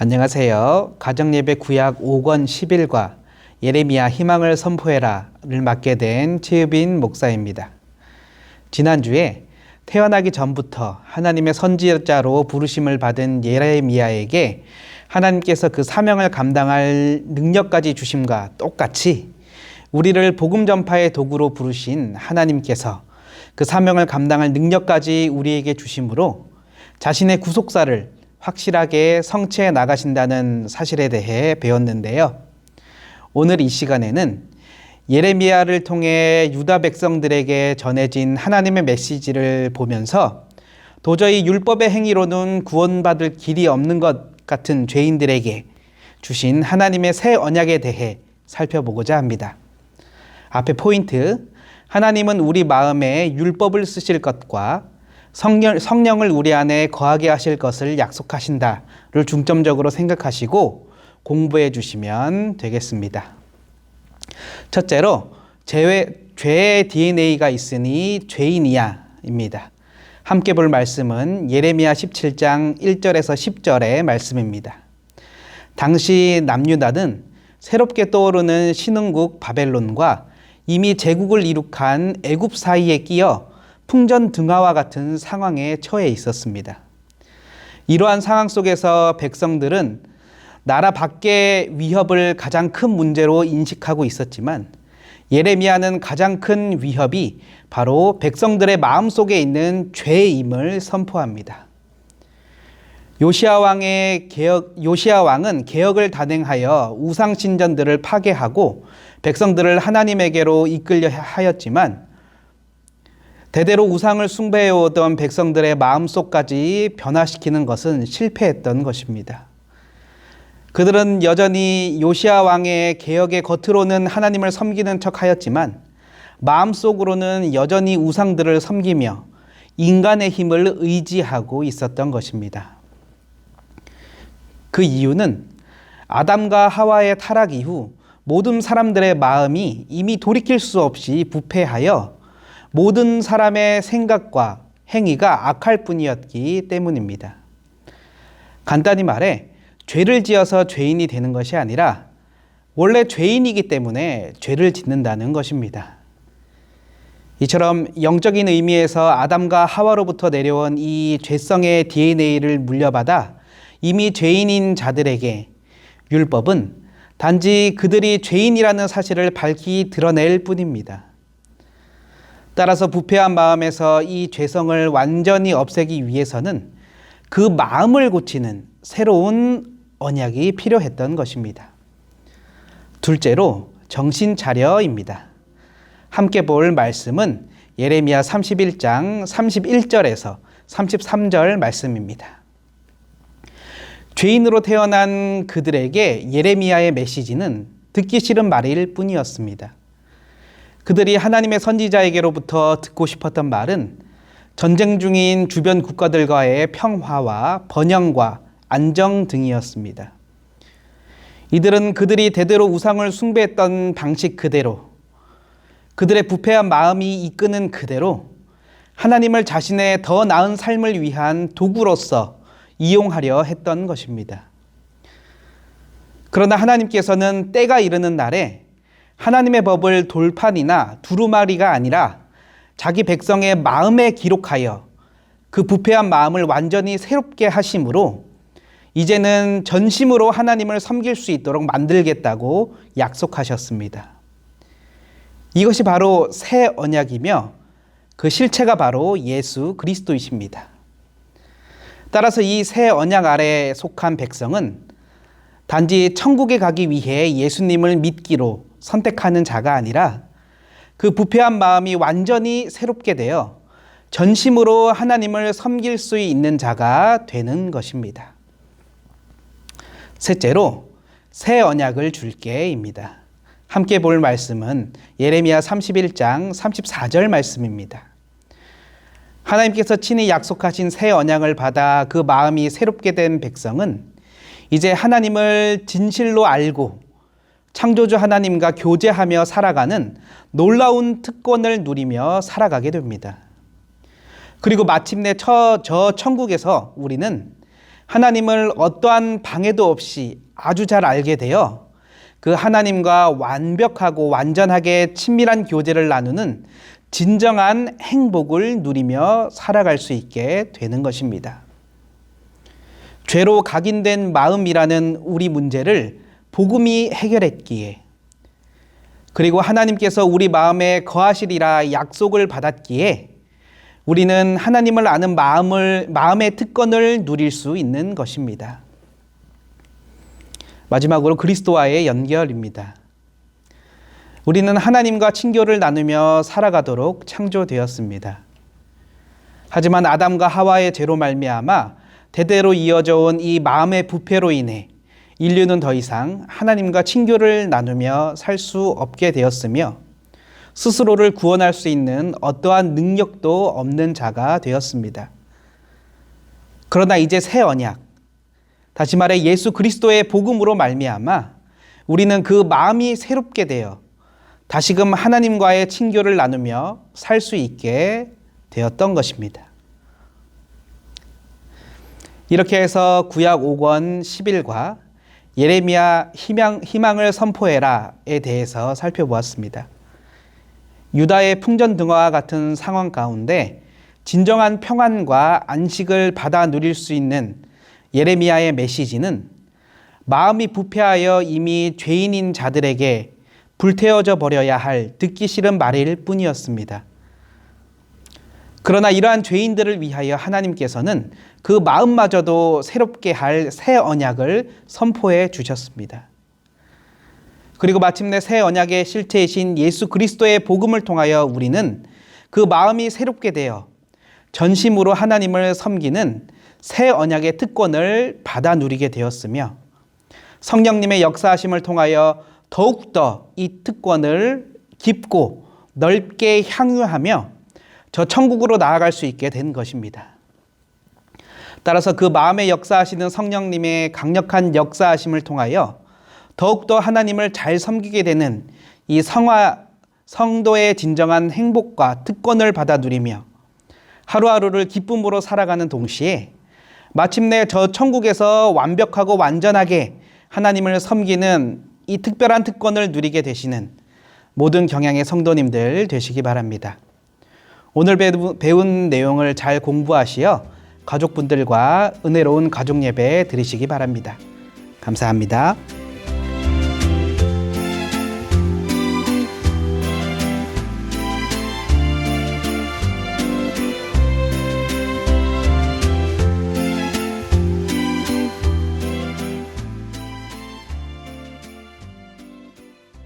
안녕하세요. 가정예배 구약 5권 11과 예레미야 희망을 선포해라를 맡게 된 최유빈 목사입니다. 지난주에 태어나기 전부터 하나님의 선지자로 부르심을 받은 예레미야에게 하나님께서 그 사명을 감당할 능력까지 주심과 똑같이 우리를 복음 전파의 도구로 부르신 하나님께서 그 사명을 감당할 능력까지 우리에게 주심으로 자신의 구속사를 확실하게 성취해 나가신다는 사실에 대해 배웠는데요. 오늘 이 시간에는 예레미야를 통해 유다 백성들에게 전해진 하나님의 메시지를 보면서 도저히 율법의 행위로는 구원받을 길이 없는 것 같은 죄인들에게 주신 하나님의 새 언약에 대해 살펴보고자 합니다. 앞에 포인트, 하나님은 우리 마음에 율법을 쓰실 것과 성령을 우리 안에 거하게 하실 것을 약속하신다를 중점적으로 생각하시고 공부해 주시면 되겠습니다. 첫째로 죄의 DNA가 있으니 죄인이야입니다. 함께 볼 말씀은 예레미야 17장 1절에서 10절의 말씀입니다. 당시 남유다는 새롭게 떠오르는 신흥국 바벨론과 이미 제국을 이룩한 애굽 사이에 끼어 풍전등화와 같은 상황에 처해 있었습니다. 이러한 상황 속에서 백성들은 나라 밖의 위협을 가장 큰 문제로 인식하고 있었지만 예레미야는 가장 큰 위협이 바로 백성들의 마음속에 있는 죄임을 선포합니다. 요시야 왕은 개혁을 단행하여 우상 신전들을 파괴하고 백성들을 하나님에게로 이끌려 하였지만 대대로 우상을 숭배해오던 백성들의 마음속까지 변화시키는 것은 실패했던 것입니다. 그들은 여전히 요시야 왕의 개혁의 겉으로는 하나님을 섬기는 척하였지만 마음속으로는 여전히 우상들을 섬기며 인간의 힘을 의지하고 있었던 것입니다. 그 이유는 아담과 하와의 타락 이후 모든 사람들의 마음이 이미 돌이킬 수 없이 부패하여 모든 사람의 생각과 행위가 악할 뿐이었기 때문입니다. 간단히 말해 죄를 지어서 죄인이 되는 것이 아니라 원래 죄인이기 때문에 죄를 짓는다는 것입니다. 이처럼 영적인 의미에서 아담과 하와로부터 내려온 이 죄성의 DNA를 물려받아 이미 죄인인 자들에게 율법은 단지 그들이 죄인이라는 사실을 밝히 드러낼 뿐입니다. 따라서 부패한 마음에서 이 죄성을 완전히 없애기 위해서는 그 마음을 고치는 새로운 언약이 필요했던 것입니다. 둘째로 정신 차려입니다. 함께 볼 말씀은 예레미야 31장 31절에서 33절 말씀입니다. 죄인으로 태어난 그들에게 예레미야의 메시지는 듣기 싫은 말일 뿐이었습니다. 그들이 하나님의 선지자에게로부터 듣고 싶었던 말은 전쟁 중인 주변 국가들과의 평화와 번영과 안정 등이었습니다. 이들은 그들이 대대로 우상을 숭배했던 방식 그대로, 그들의 부패한 마음이 이끄는 그대로 하나님을 자신의 더 나은 삶을 위한 도구로서 이용하려 했던 것입니다. 그러나 하나님께서는 때가 이르는 날에 하나님의 법을 돌판이나 두루마리가 아니라 자기 백성의 마음에 기록하여 그 부패한 마음을 완전히 새롭게 하심으로 이제는 전심으로 하나님을 섬길 수 있도록 만들겠다고 약속하셨습니다. 이것이 바로 새 언약이며 그 실체가 바로 예수 그리스도이십니다. 따라서 이 새 언약 아래에 속한 백성은 단지 천국에 가기 위해 예수님을 믿기로 선택하는 자가 아니라 그 부패한 마음이 완전히 새롭게 되어 전심으로 하나님을 섬길 수 있는 자가 되는 것입니다. 셋째로 새 언약을 줄게입니다. 함께 볼 말씀은 예레미야 31장 34절 말씀입니다. 하나님께서 친히 약속하신 새 언약을 받아 그 마음이 새롭게 된 백성은 이제 하나님을 진실로 알고 창조주 하나님과 교제하며 살아가는 놀라운 특권을 누리며 살아가게 됩니다. 그리고 마침내 저 천국에서 우리는 하나님을 어떠한 방해도 없이 아주 잘 알게 되어 그 하나님과 완벽하고 완전하게 친밀한 교제를 나누는 진정한 행복을 누리며 살아갈 수 있게 되는 것입니다. 죄로 각인된 마음이라는 우리 문제를 복음이 해결했기에, 그리고 하나님께서 우리 마음에 거하시리라 약속을 받았기에 우리는 하나님을 아는 마음의 특권을 누릴 수 있는 것입니다. 마지막으로 그리스도와의 연결입니다. 우리는 하나님과 친교를 나누며 살아가도록 창조되었습니다. 하지만 아담과 하와의 죄로 말미암아 대대로 이어져 온 이 마음의 부패로 인해 인류는 더 이상 하나님과 친교를 나누며 살 수 없게 되었으며 스스로를 구원할 수 있는 어떠한 능력도 없는 자가 되었습니다. 그러나 이제 새 언약, 다시 말해 예수 그리스도의 복음으로 말미암아 우리는 그 마음이 새롭게 되어 다시금 하나님과의 친교를 나누며 살 수 있게 되었던 것입니다. 이렇게 해서 구약 5권 10일과 예레미야 희망을 선포해라에 대해서 살펴보았습니다. 유다의 풍전등화와 같은 상황 가운데 진정한 평안과 안식을 받아 누릴 수 있는 예레미야의 메시지는 마음이 부패하여 이미 죄인인 자들에게 불태워져 버려야 할 듣기 싫은 말일 뿐이었습니다. 그러나 이러한 죄인들을 위하여 하나님께서는 그 마음마저도 새롭게 할 새 언약을 선포해 주셨습니다. 그리고 마침내 새 언약의 실체이신 예수 그리스도의 복음을 통하여 우리는 그 마음이 새롭게 되어 전심으로 하나님을 섬기는 새 언약의 특권을 받아 누리게 되었으며 성령님의 역사하심을 통하여 더욱더 이 특권을 깊고 넓게 향유하며 저 천국으로 나아갈 수 있게 된 것입니다. 따라서 그 마음의 역사하시는 성령님의 강력한 역사하심을 통하여 더욱더 하나님을 잘 섬기게 되는 이 성도의 진정한 행복과 특권을 받아 누리며 하루하루를 기쁨으로 살아가는 동시에 마침내 저 천국에서 완벽하고 완전하게 하나님을 섬기는 이 특별한 특권을 누리게 되시는 모든 경향의 성도님들 되시기 바랍니다. 오늘 배운 내용을 잘 공부하시어 가족분들과 은혜로운 가족예배 드리시기 바랍니다. 감사합니다.